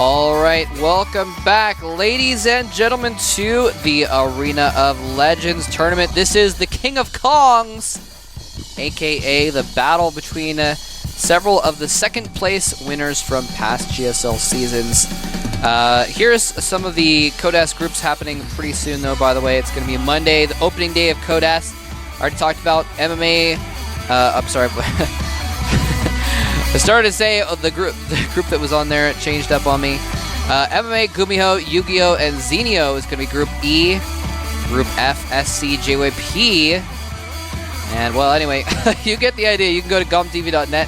All right, welcome back, ladies and gentlemen, to the Arena of Legends tournament. This is the King of Kongs, aka the battle between several of the second place winners from past GSL seasons. Here's some of the Codas groups happening pretty soon, though, by the way. It's going to be Monday, the opening day of Codas. I already talked about MMA. I'm sorry. I started to say the group that was on there changed up on me. MMA, Gumiho, Yu-Gi-Oh, and Zenio is going to be Group E. Group F, SC, JYP. And, well, anyway, you get the idea. You can go to GOMTV.net,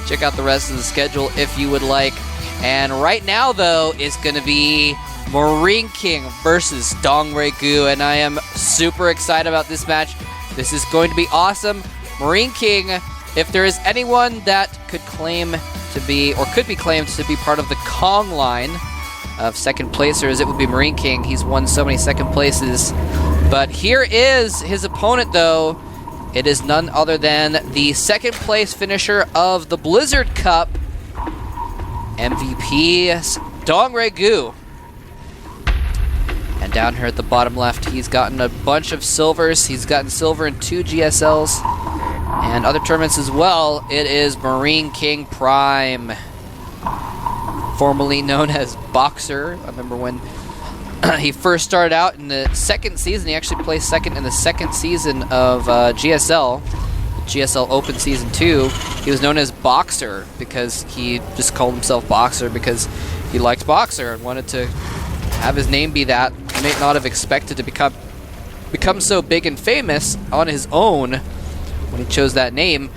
check out the rest of the schedule if you would like. And right now, though, is going to be MarineKing versus DongRaeGu, and I am super excited about this match. This is going to be awesome. MarineKing, if there is anyone that could claim to be, or could be claimed to be part of the Kong line of second placers, it would be MarineKing. He's won so many second places. But here is his opponent, though. It is none other than the second place finisher of the Blizzard Cup, MVP DongRaeGu. And down here at the bottom left, he's gotten a bunch of silvers. He's gotten silver in 2 GSLs. And other tournaments as well. It is MarineKing Prime, formerly known as Boxer. I remember when he first started out in the second season. He actually placed second in the second season of GSL Open Season 2. He was known as Boxer because he just called himself Boxer because he liked Boxer and wanted to have his name be that. He may not have expected to become so big and famous on his own when he chose that name,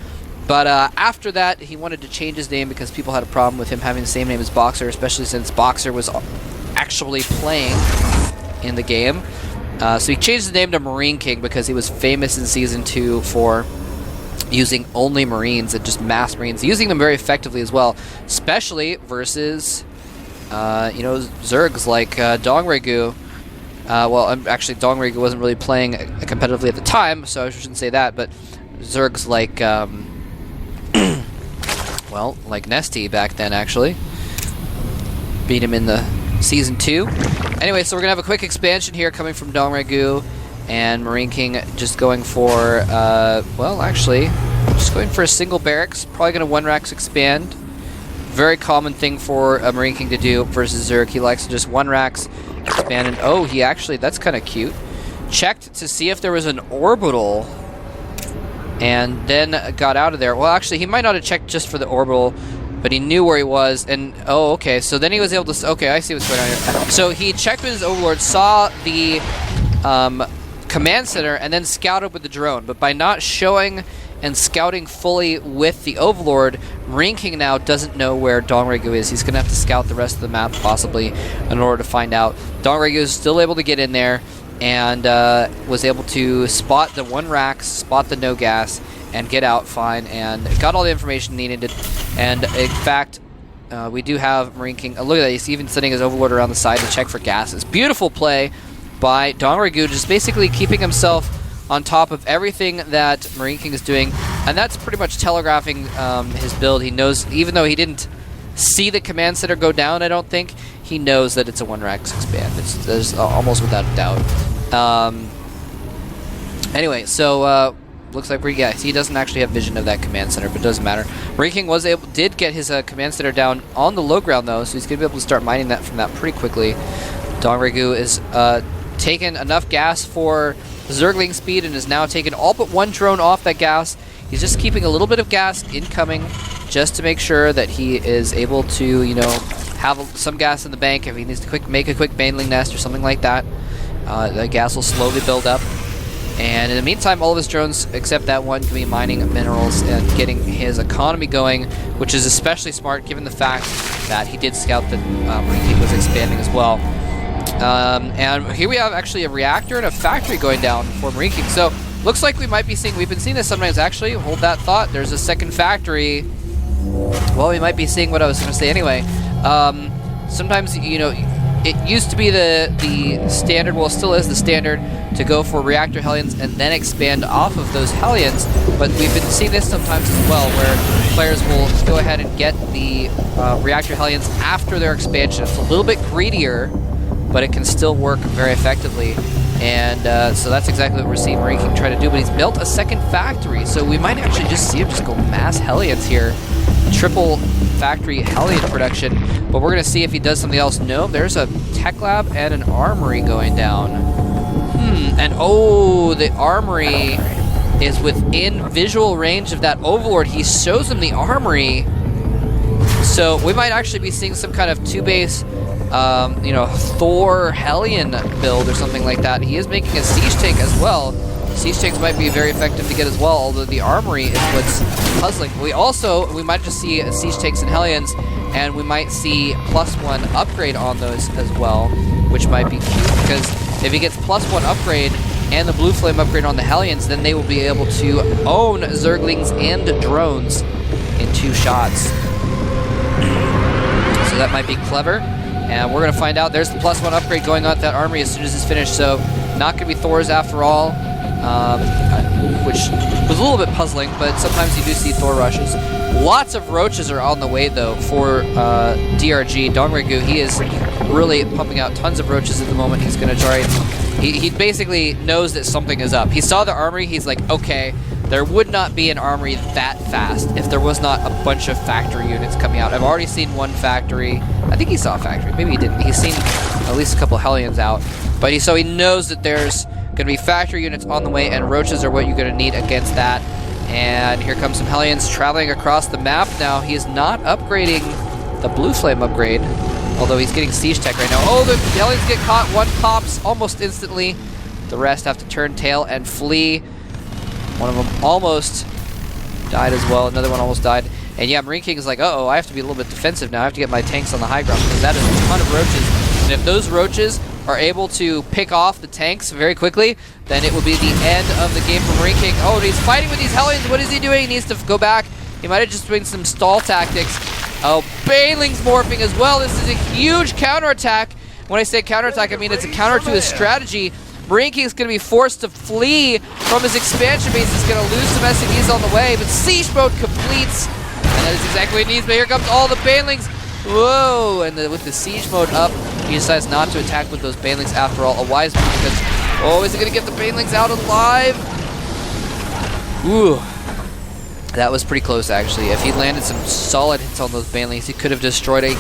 but after that he wanted to change his name because people had a problem with him having the same name as Boxer, especially since Boxer was actually playing in the game. So he changed his name to MarineKing because he was famous in Season 2 for using only Marines and just mass Marines, using them very effectively as well, especially versus Zergs like DongRaeGu. Well, actually DongRaeGu wasn't really playing competitively at the time, so I shouldn't say that, but Zergs like, well, like Nesty back then, actually. Beat him in the Season 2. Anyway, so we're going to have a quick expansion here coming from DongRaeGu, and MarineKing just going for, well, actually, just going for a single barracks. Probably going to 1-racks expand. Very common thing for a MarineKing to do versus Zerg. He likes to just 1-racks expand, and oh, he actually, that's kind of cute. Checked to see if there was an orbital, and then got out of there. Well, actually, he might not have checked just for the orbital, but he knew where he was, and oh, okay, so then he was able to, okay, I see what's going on here. So he checked with his overlord, saw the command center, and then scouted with the drone, but by not showing and scouting fully with the overlord, MarineKing now doesn't know where DongRaeGu is. He's going to have to scout the rest of the map, possibly, in order to find out. DongRaeGu is still able to get in there, and was able to spot the 1-racks, spot the no gas, and get out fine, and got all the information needed. And in fact, we do have MarineKing. Look at that, he's even sending his overlord around the side to check for gases. Beautiful play by DongRaeGu, just basically keeping himself on top of everything that MarineKing is doing, and that's pretty much telegraphing his build. He knows, even though he didn't see the command center go down, I don't think, he knows that it's a 1-racks expand. There's almost without a doubt. Anyway, so looks like he doesn't actually have vision of that command center, but it doesn't matter. MarineKing did get his command center down on the low ground though, so he's gonna be able to start mining that from that pretty quickly. DongRaeGu is taken enough gas for Zergling speed and has now taken all but 1 drone off that gas. He's just keeping a little bit of gas incoming just to make sure that he is able to, have some gas in the bank if he needs to make a quick baneling nest or something like that. The gas will slowly build up. And in the meantime, all of his drones, except that one, can be mining minerals and getting his economy going, which is especially smart given the fact that he did scout that MarineKing was expanding as well. And here we have actually a reactor and a factory going down for MarineKing. So looks like we might be seeing, we've been seeing this sometimes actually, hold that thought, there's a second factory. Well, we might be seeing what I was going to say anyway. Sometimes, it used to be the standard, well, it still is the standard, to go for reactor Hellions and then expand off of those Hellions, but we've been seeing this sometimes as well, where players will go ahead and get the reactor Hellions after their expansion. It's a little bit greedier, but it can still work very effectively. And so that's exactly what we're seeing MarineKing try to do, but he's built a second factory, so we might actually just see him just go mass Hellions here. Triple factory Hellion production, but we're going to see if he does something else. No, there's a tech lab and an armory going down. And oh, the armory is within visual range of that Overlord. He shows him the armory. So we might actually be seeing some kind of two-base, you know, Thor Hellion build or something like that. He is making a siege tank as well. Siege tanks might be very effective to get as well, although the armory is what's puzzling. We might just see siege tanks and Hellions, and we might see +1 upgrade on those as well, which might be cute, because if he gets +1 upgrade and the blue flame upgrade on the Hellions, then they will be able to own Zerglings and drones in 2 shots. So that might be clever, and we're going to find out. There's the +1 upgrade going on at that armory as soon as it's finished, so not going to be Thor's after all. Which was a little bit puzzling, but sometimes you do see Thor rushes. Lots of roaches are on the way, though, for DRG. DongRaeGu, he is really pumping out tons of roaches at the moment. He's going to try. He basically knows that something is up. He saw the armory. He's like, okay, there would not be an armory that fast if there was not a bunch of factory units coming out. I've already seen 1 factory. I think he saw a factory. Maybe he didn't. He's seen at least a couple Hellions out. But so he knows that there's going to be factory units on the way, and roaches are what you're going to need against that. And here comes some Hellions traveling across the map now. He is not upgrading the blue flame upgrade, although he's getting siege tech right now. Oh, the Hellions get caught. 1 pops almost instantly. The rest have to turn tail and flee. One of them almost died as well. Another one almost died. And yeah, MarineKing is like, uh-oh, I have to be a little bit defensive now. I have to get my tanks on the high ground, because that is a ton of roaches. And if those roaches are able to pick off the tanks very quickly, then it will be the end of the game for MarineKing. Oh, he's fighting with these Hellions. What is he doing? He needs to go back. He might have just been some stall tactics. Oh, Baneling's morphing as well. This is a huge counterattack. When I say counterattack, I mean it's a counter to his strategy. MarineKing is going to be forced to flee from his expansion base. He's going to lose some SCVs on the way, but siege mode completes. And that is exactly what he needs, but here comes all the Banelings. Whoa, and with the siege mode up, he decides not to attack with those Banelings after all. A wise move, because, oh, is he going to get the Banelings out alive? Ooh. That was pretty close, actually. If he landed some solid hits on those Banelings, he could have destroyed a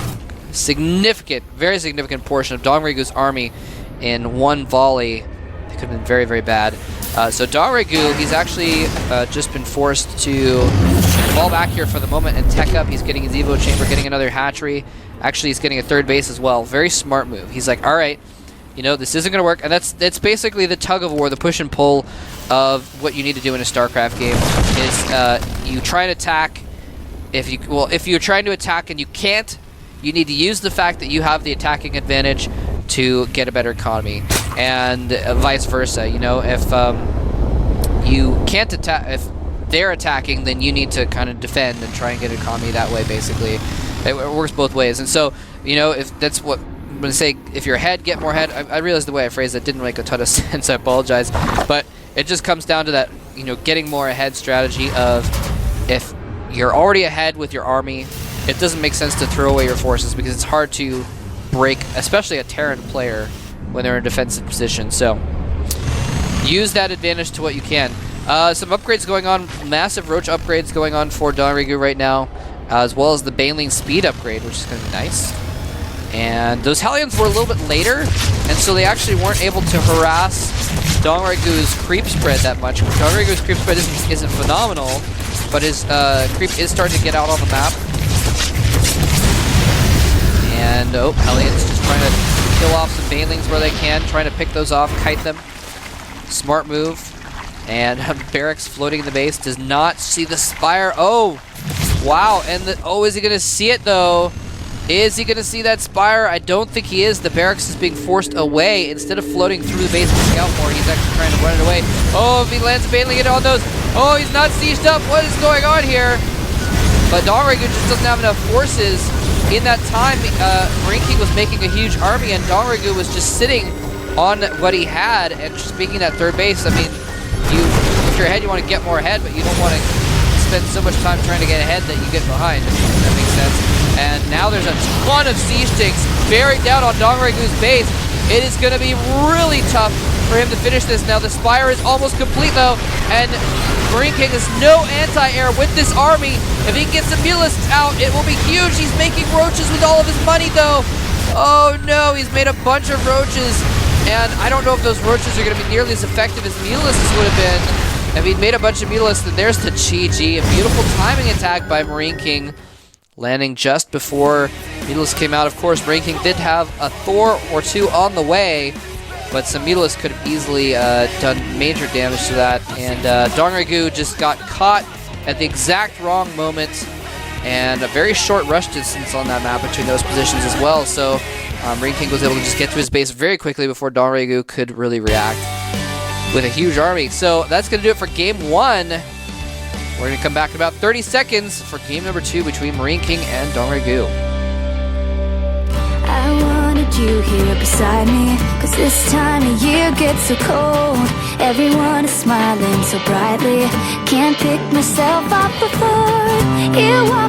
significant, very significant portion of DongRaeGu's army in 1 volley. It could have been very, very bad. So DongRaeGu, he's actually just been forced to fall back here for the moment and tech up. He's getting his Evo chamber, getting another hatchery. Actually, he's getting a 3rd base as well. Very smart move. He's like, all right, you know, this isn't going to work. And that's basically the tug of war, the push and pull of what you need to do in a StarCraft game. Is you try and attack. If you're trying to attack and you can't, you need to use the fact that you have the attacking advantage to get a better economy, and vice versa. You know, if you can't attack, if they're attacking, then you need to kind of defend and try and get an economy that way. Basically, it works both ways. And so, you know, if that's what I'm going to say, if you're ahead, get more ahead. I realized the way I phrased it didn't make a ton of sense. I apologize, but it just comes down to that, you know, getting more ahead strategy of if you're already ahead with your army, it doesn't make sense to throw away your forces, because it's hard to break, especially a Terran player, when they're in a defensive position. So use that advantage to what you can. Some upgrades going on, massive roach upgrades going on for DongRaeGu right now, as well as the Baneling speed upgrade, which is going to be nice. And those Hellions were a little bit later, and so they actually weren't able to harass DongRaeGu's creep spread that much. DongRaeGu's creep spread isn't phenomenal, but his creep is starting to get out on the map. And, oh, Hellions just trying to kill off some Banelings where they can, trying to pick those off, kite them. Smart move. And Barracks floating in the base does not see the Spire. Oh, wow. And, is he going to see it, though? Is he going to see that Spire? I don't think he is. The Barracks is being forced away. Instead of floating through the base to scout more, he's actually trying to run it away. Oh, if he lands Baneling it on those. Oh, he's not sieged up. What is going on here? But DongRaeGu just doesn't have enough forces. in that time, MarineKing was making a huge army, and DongRaeGu was just sitting on what he had and just being at third base. I mean, if you're ahead, you want to get more ahead, but you don't want to spend so much time trying to get ahead that you get behind, if that makes sense. And now there's a ton of siege tanks bearing down on DongRaeGu's base. It is going to be really tough for him to finish this. Now the Spire is almost complete though, and MarineKing has no anti-air with this army. If he can get some Mutalisks out, it will be huge. He's making roaches with all of his money though. Oh no, he's made a bunch of roaches, and I don't know if those roaches are going to be nearly as effective as Mutalisks would have been. If he'd made a bunch of Mutalisks, then there's the GG. A beautiful timing attack by MarineKing, landing just before Mutalisks came out. Of course, MarineKing did have a Thor or two on the way, but some Mutalisks could have easily done major damage to that. And DongRaeGu just got caught at the exact wrong moment, and a very short rush distance on that map between those positions as well. So MarineKing was able to just get to his base very quickly before DongRaeGu could really react with a huge army. So that's going to do it for game 1. We're going to come back in about 30 seconds for game number 2 between MarineKing and DongRaeGu. I wanted you here beside me, 'cause this time of year gets so cold. Everyone is smiling so brightly, can't pick myself up before you walk